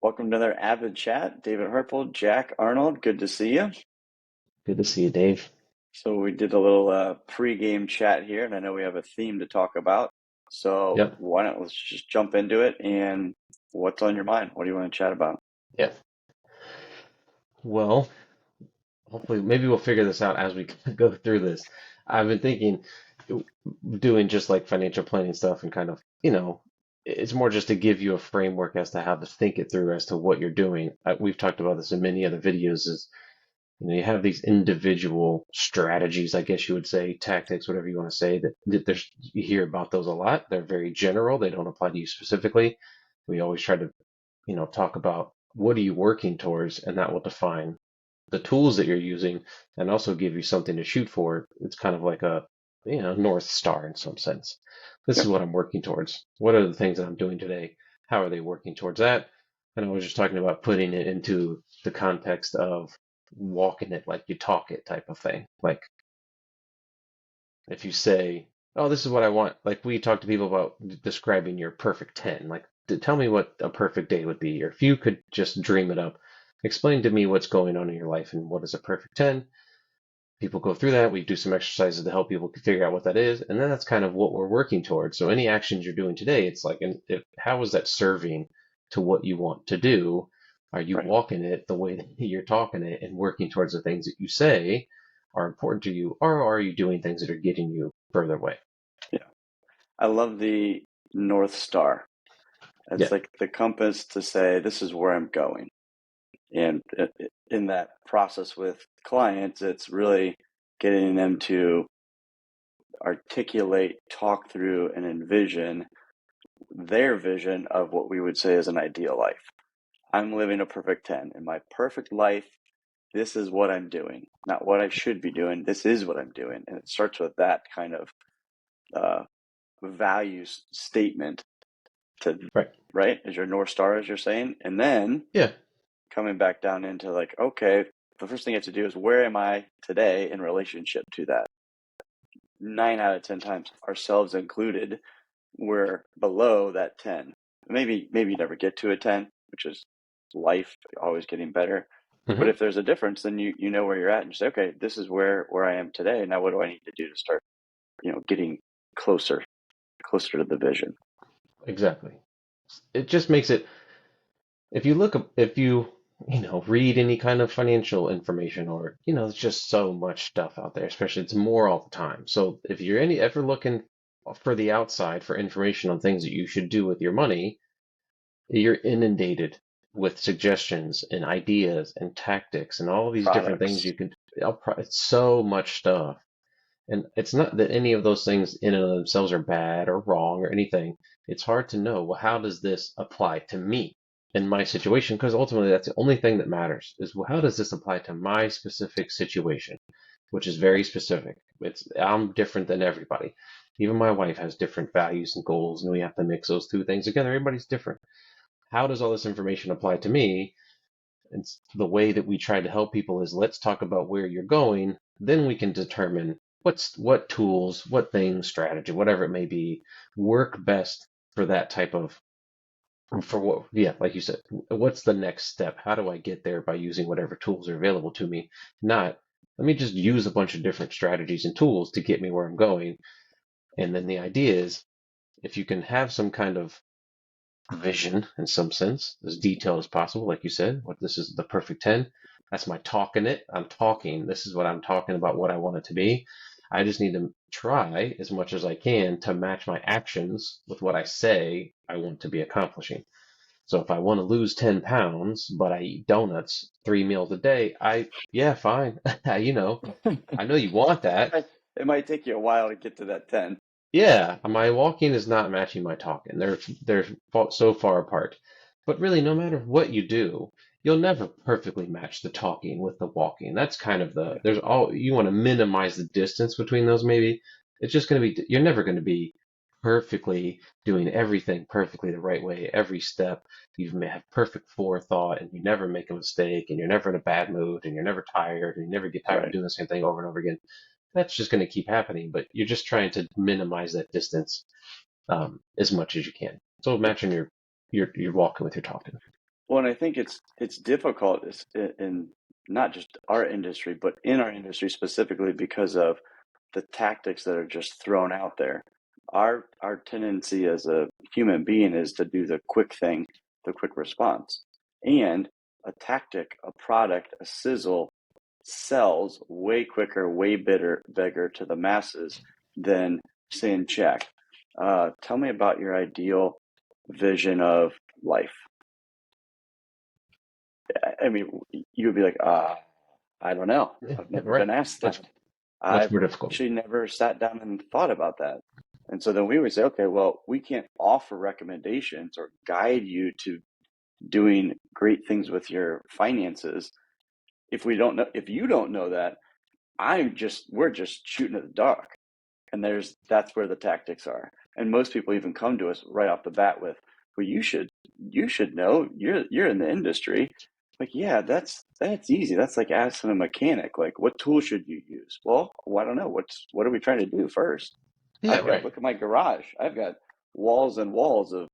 Welcome to another AVID chat. David Harpool, Jack Arnold, good to see you. Good to see you, Dave. So we did a little pre-game chat here, and I know we have a theme to talk about. So Yep. why don't let's just jump into it, and what's on your mind? What do you want to chat about? Yep. Well, hopefully, maybe we'll figure this out as we go through this. I've been thinking doing just like financial planning stuff and kind of, it's more just to give you a framework as to how to think it through as to what you're doing. We've talked about this in many other videos is, you have these individual strategies, I guess you would say, tactics, whatever you want to say, that you hear about those a lot. They're very general. They don't apply to you specifically. We always try to talk about what are you working towards, and that will define the tools that you're using and also give you something to shoot for. It's kind of like a, North Star in some sense. This is Yep. what I'm working towards. What are the things that I'm doing today? How are they working towards that? And I was just talking about putting it into the context of walking it like you talk it type of thing. Like if you say, "Oh, this is what I want," like we talk to people about describing your perfect 10, like tell me what a perfect day would be, or if you could just dream it up, explain to me what's going on in your life and what is a perfect 10. People go through that. We do some exercises to help people figure out what that is, and then that's kind of what we're working towards. So any actions you're doing today, it's like, how is that serving to what you want to do? Are you Right. walking it the way that you're talking it and working towards the things that you say are important to you, or are you doing things that are getting you further away? Yeah. I love the North Star. It's Yeah. like the compass to say this is where I'm going. And in that process with clients, it's really getting them to articulate, talk through, and envision their vision of what we would say is an ideal life. I'm living a perfect 10. In my perfect life, this is what I'm doing, not what I should be doing. This is what I'm doing. And it starts with that kind of uh, values statement to, Right. right, as your North Star, as you're saying. And then Yeah. coming back down into like, okay, the first thing you have to do is where am I today in relationship to that? 9 out of 10 times, ourselves included, we're below that 10. Maybe you never get to a 10, which is life, always getting better. But Hmm. if there's a difference, then you know where you're at and you say, okay, this is where I am today. Now what do I need to do to start, getting closer to the vision? Exactly. It just makes it, if you read any kind of financial information, or there's just so much stuff out there, especially it's more all the time. So if you're ever looking for the outside for information on things that you should do with your money, you're inundated with suggestions and ideas and tactics and all these different things Products. you can. It's so much stuff. And it's not that any of those things in and of themselves are bad or wrong or anything. It's hard to know, well, how does this apply to me in my situation? Because ultimately, that's the only thing that matters is, well, how does this apply to my specific situation, which is very specific. I'm different than everybody. Even my wife has different values and goals, and we have to mix those two things together. Everybody's different. How does all this information apply to me? And the way that we try to help people is, let's talk about where you're going. Then we can determine what tools, what things, strategy, whatever it may be, work best for that type of, for what, yeah, like you said, what's the next step? How do I get there by using whatever tools are available to me? Not, let me just use a bunch of different strategies and tools to get me where I'm going. And then the idea is, if you can have some kind of vision in some sense, as detailed as possible, like you said, what this is the perfect 10. That's my talking it. I'm talking. This is what I'm talking about, what I want it to be. I just need to try as much as I can to match my actions with what I say I want to be accomplishing. So if I want to lose 10 pounds, but I eat donuts 3 meals a day, yeah, fine. I know you want that. It might take you a while to get to that 10. Yeah, my walking is not matching my talking. They're so far apart. But really, no matter what you do, you'll never perfectly match the talking with the walking. That's kind of Yeah. there's all you want to minimize the distance between those maybe. It's just going to be, you're never going to be perfectly doing everything perfectly the right way every step. You may have perfect forethought and you never make a mistake and you're never in a bad mood and you're never tired and you never get tired of Right. doing the same thing over and over again. That's just going to keep happening, but you're just trying to minimize that distance as much as you can. So Yeah. imagine you're walking with your talking. Well, and I think it's difficult in not just our industry, but in our industry specifically because of the tactics that are just thrown out there. Our tendency as a human being is to do the quick thing, the quick response. And a tactic, a product, a sizzle sells way quicker, way bigger to the masses than saying check. Tell me about your ideal vision of life. I mean, you would be like, I don't know. Yeah, I've never right. been asked Much that. much I've more difficult. actually never sat down and thought about that. And so then we would say, okay, well, we can't offer recommendations or guide you to doing great things with your finances if we don't know, if you don't know that. We're just shooting at the dark. And that's where the tactics are. And most people even come to us right off the bat with, well, you should know, you're in the industry. Like, yeah, that's easy. That's like asking a mechanic, like, what tool should you use? Well, I don't know. What are we trying to do first? Yeah, right. Look at my garage. I've got walls and walls of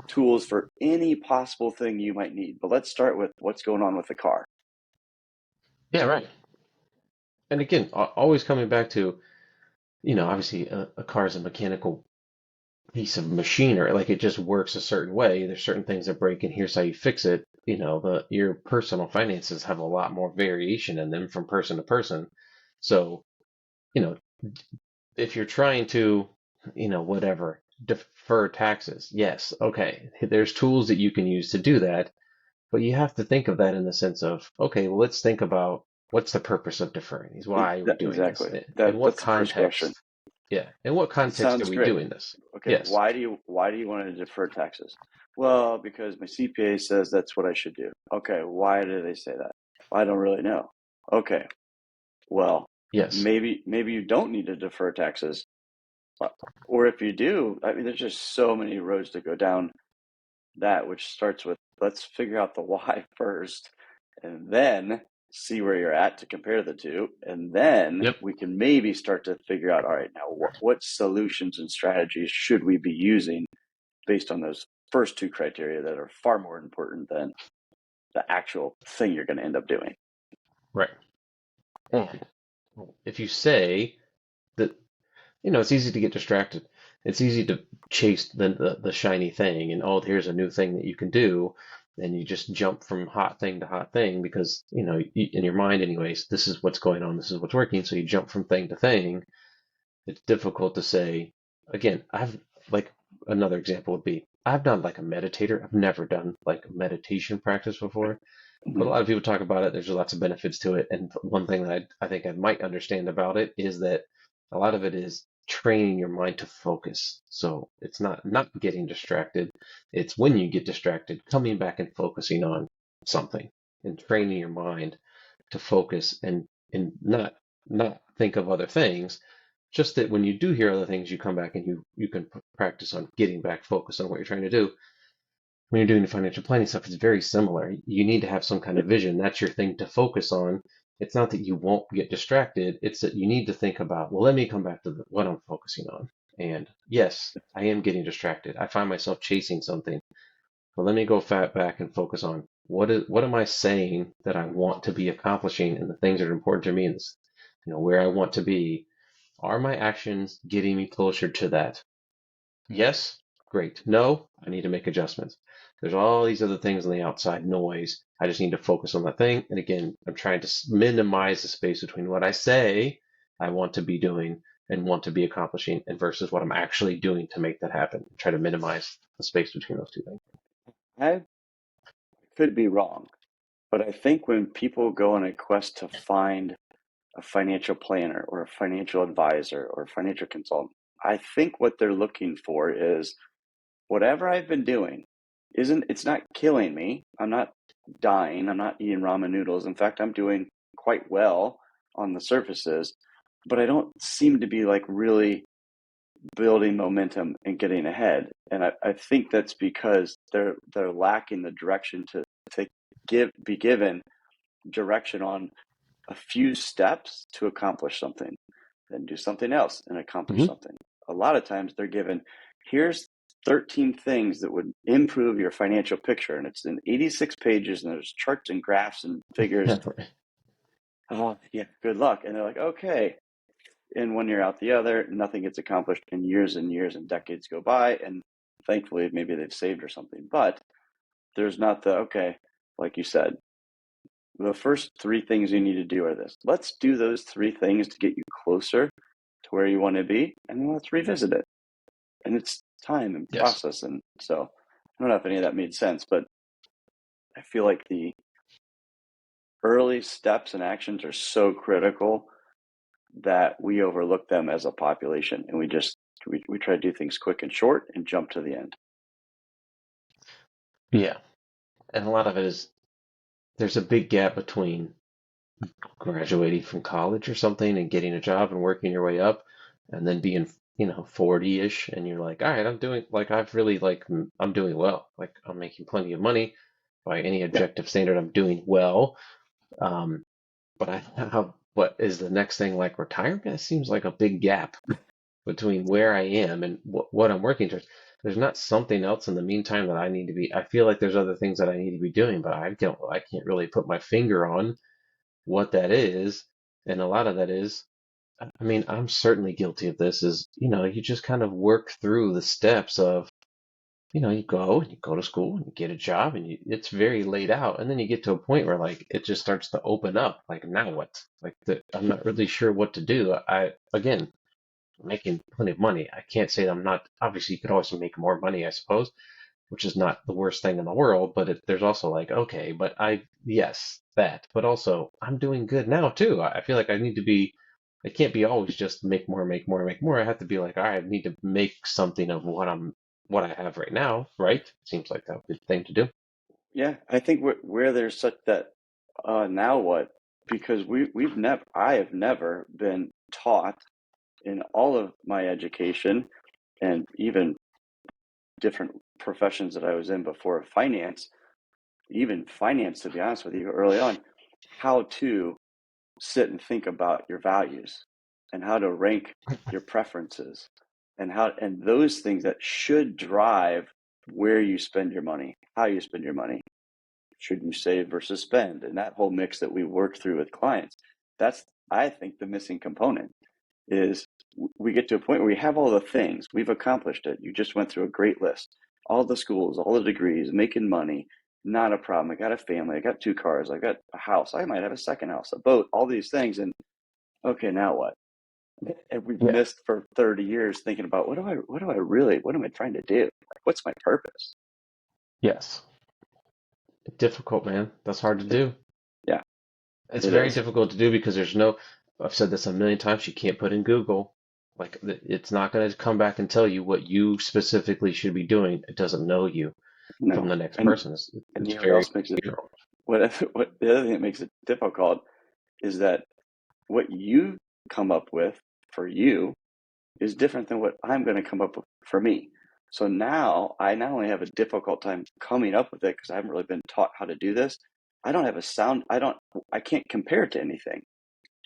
tools for any possible thing you might need. But let's start with what's going on with the car. Yeah, right. And again, always coming back to, obviously a car is a mechanical piece of machinery. Like it just works a certain way. There's certain things that break, and here's how you fix it. Your personal finances have a lot more variation in them from person to person. So, you know, if you're trying to, whatever, defer taxes, yes, okay, there's tools that you can use to do that, but you have to think of that in the sense of, okay, well, let's think about what's the purpose of deferring these? Why are we doing this? Exactly. In what That's the first question. context? Yeah. In what It context are sounds we great. doing this? Okay, Yes. why do you want to defer taxes? Well, because my CPA says that's what I should do. Okay, why do they say that? I don't really know. Okay, well, Yes. maybe you don't need to defer taxes. Uh, Or if you do, I mean, there's just so many roads to go down that, which starts with let's figure out the why first, and then see where you're at to compare the two, and then Yep. we can maybe start to figure out, all right, now what solutions and strategies should we be using based on those first two criteria that are far more important than the actual thing you're going to end up doing. Right. And if you say that, it's easy to get distracted. It's easy to chase the shiny thing and, oh, here's a new thing that you can do. And you just jump from hot thing to hot thing because, in your mind anyways, this is what's going on. This is what's working. So you jump from thing to thing. It's difficult to say, again, I've like another example would be, I've done like a meditator. I've never done like a meditation practice before. But a Mm-hmm. lot of people talk about it. There's lots of benefits to it. And one thing that I think I might understand about it is that a lot of it is training your mind to focus. So it's not getting distracted. It's when you get distracted, coming back and focusing on something and training your mind to focus and not think of other things. Just that when you do hear other things, you come back and you can practice on getting back focused on what you're trying to do. When you're doing the financial planning stuff, it's very similar. You need to have some kind of vision. That's your thing to focus on. It's not that you won't get distracted. It's that you need to think about, well, let me come back to what I'm focusing on. And yes, I am getting distracted. I find myself chasing something. But let me go back and focus on what am I saying that I want to be accomplishing and the things that are important to me and where I want to be. Are my actions getting me closer to that? Yes, great. No, I need to make adjustments. There's all these other things on the outside noise. I just need to focus on that thing. And again, I'm trying to minimize the space between what I say I want to be doing and want to be accomplishing and versus what I'm actually doing to make that happen. Try to minimize the space between those two things. I could be wrong, but I think when people go on a quest to find a financial planner or a financial advisor or a financial consultant, I think what they're looking for is whatever I've been doing it's not killing me. I'm not dying. I'm not eating ramen noodles. In fact, I'm doing quite well on the surfaces, but I don't seem to be like really building momentum and getting ahead. And I think that's because they're lacking the direction to be given direction on a few steps to accomplish something, then do something else and accomplish Hmm. something. A lot of times they're given, here's 13 things that would improve your financial picture. And it's in 86 pages, and there's charts and graphs and figures. Oh, yeah, good luck. And they're like, okay. And 1 year out the other, nothing gets accomplished, and years and decades go by. And thankfully, maybe they've saved or something. But there's not the, okay, like you said, the first three things you need to do are this. Let's do those three things to get you closer to where you want to be, and then let's revisit it. And it's time and Yes. process. And so I don't know if any of that made sense, but I feel like the early steps and actions are so critical that we overlook them as a population, and we try to do things quick and short and jump to the end. Yeah. And a lot of it is there's a big gap between graduating from college or something and getting a job and working your way up and then being 40-ish and you're like, all right, I'm doing like I'm doing well, like I'm making plenty of money by any Yeah. objective standard. I'm doing well. But what is the next thing, like retirement? It seems like a big gap between where I am and what I'm working towards. There's not something else in the meantime that I need to be. I feel like there's other things that I need to be doing, but I can't really put my finger on what that is. And a lot of that is, I mean, I'm certainly guilty of this, is, you just kind of work through the steps of, you go to school and you get a job and it's very laid out. And then you get to a point where like it just starts to open up. Like now what? I'm not really sure what to do. Again, making plenty of money. I can't say that I'm not, obviously you could always make more money, I suppose, which is not the worst thing in the world, but there's also like, okay, but yes, that, but also I'm doing good now too. I feel like I can't be always just make more, make more, make more. I have to be like, all right, I need to make something of what I have right now, right? Seems like a good thing to do. Yeah, I think where there's such that now what? Because I have never been taught in all of my education and even different professions that I was in before finance, even finance, to be honest with you, early on, how to sit and think about your values and how to rank your preferences and those things that should drive where you spend your money, how you spend your money. Should you save versus spend? And that whole mix that we work through with clients, that's, I think, the missing component is we get to a point where we have all the things, we've accomplished it. You just went through a great list, all the schools, all the degrees, making money, not a problem. I got a family, I got 2 cars, I got a house, I might have a second house, a boat, all these things. And okay, now what? And we've Yeah. missed for 30 years thinking about what am I trying to do? Like, what's my purpose? Yes. Difficult, man. That's hard to do. Yeah, It's it very is. difficult to do because I've said this a million times, you can't put in Google. Like it's not going to come back and tell you what you specifically should be doing. It doesn't know you from No. the next And person. and It's you know what very, else makes it what the other thing that makes it difficult is that what you come up with for you is different than what I'm going to come up with for me. So now I not only have a difficult time coming up with it because I haven't really been taught how to do this. I don't have a sound. I can't compare it to anything.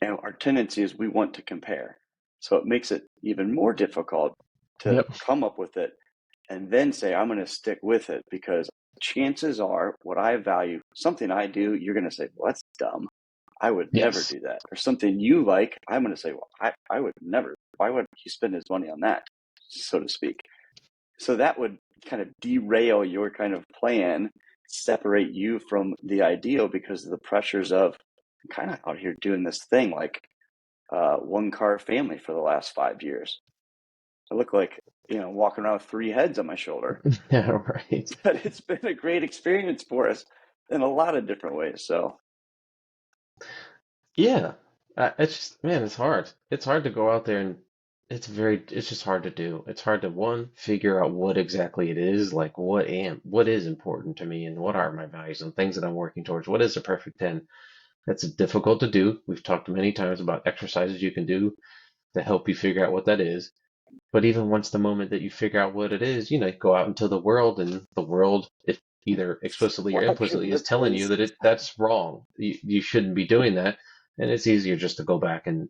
And our tendency is we want to compare. So it makes it even more difficult to yep. come up with it and then say, I'm going to stick with it because chances are what I value, something I do, you're going to say, well, that's dumb. I would never Yes. do that. Or something you like, I'm going to say, well, I would never. Why would he spend his money on that, so to speak? So that would kind of derail your kind of plan, separate you from the ideal because of the pressures of kind of out here doing this thing like 1 car family for the last 5 years. I look like, walking around with 3 heads on my shoulder. Yeah, right. But it's been a great experience for us in a lot of different ways. So, Yeah. It's just, man, it's hard. It's hard to go out there and it's just hard to do. It's hard to one, figure out what exactly it is, like what is important to me and what are my values and things that I'm working towards. What is a perfect 10? That's difficult to do. We've talked many times about exercises you can do to help you figure out what that is. But even once the moment that you figure out what it is, go out into the world and the world, it either explicitly or walk in implicitly the is telling you place. that that's wrong. You shouldn't be doing that. And it's easier just to go back and,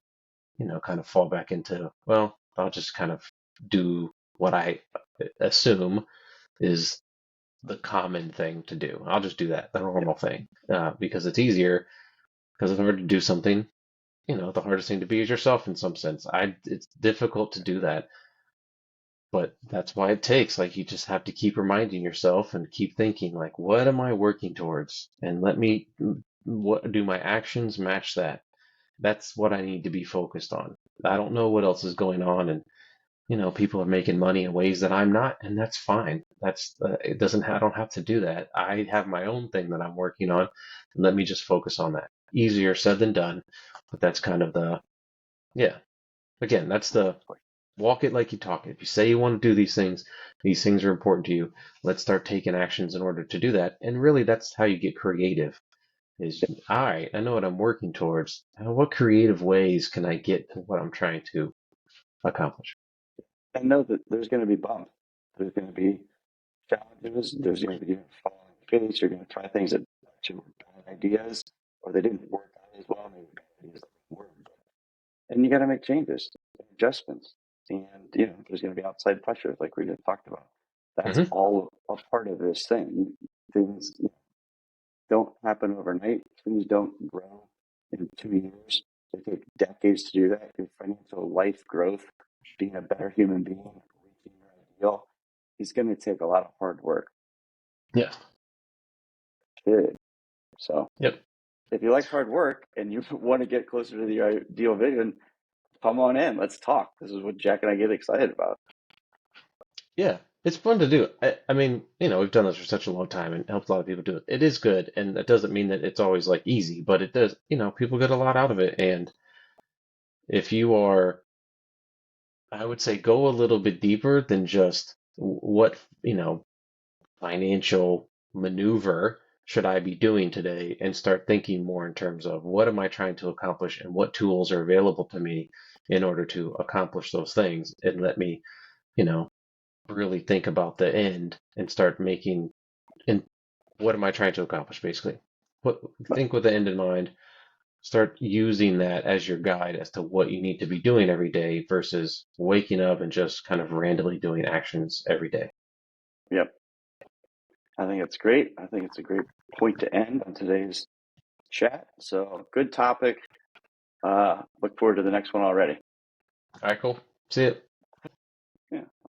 kind of fall back into, well, I'll just kind of do what I assume is the common thing to do. I'll just do that, the Yep. normal thing, because it's easier. Because it's hard to do something. The hardest thing to be is yourself in some sense. It's difficult to do that, but that's why it takes, like, you just have to keep reminding yourself and keep thinking, like, what am I working towards? And what do my actions match that? That's what I need to be focused on. I don't know what else is going on, and people are making money in ways that I'm not, and that's fine. It doesn't. I don't have to do that. I have my own thing that I'm working on, and let me just focus on that. Easier said than done, but that's kind of the yeah. Again, that's the walk it like you talk it. If you say you want to do these things are important to you. Let's start taking actions in order to do that. And really, that's how you get creative. Is all right. I know what I'm working towards. Now, what creative ways can I get to what I'm trying to accomplish? And know that there's going to be bumps. There's going to be challenges. There's going to be fall on your face. You're going to try things that actually were bad ideas, or they didn't work out as well. Maybe bad ideas didn't work. And you got to make changes, adjustments, and there's going to be outside pressures, like we just talked about. That's Hmm. all a part of this thing. Things don't happen overnight. Things don't grow in 2 years. They take decades to do that. Your financial life growth, being a better human being, reaching your ideal, is going to take a lot of hard work. Yeah. Period. So Yep. if you like hard work and you want to get closer to the ideal vision, come on in. Let's talk. This is what Jack and I get excited about. Yeah, it's fun to do. I mean, we've done this for such a long time and helped a lot of people do it. It is good, and that doesn't mean that it's always like easy, but it does, people get a lot out of it. And if you are, I would say, go a little bit deeper than just what, financial maneuver should I be doing today, and start thinking more in terms of what am I trying to accomplish and what tools are available to me in order to accomplish those things, and let me, you know, really think about the end and start making and what am I trying to accomplish basically. What But Think with the end in mind, start using that as your guide as to what you need to be doing every day versus waking up and just kind of randomly doing actions every day. yep, I think it's great. I think it's a great point to end on today's chat. So good topic. Look forward to the next one already. All right, cool. See you.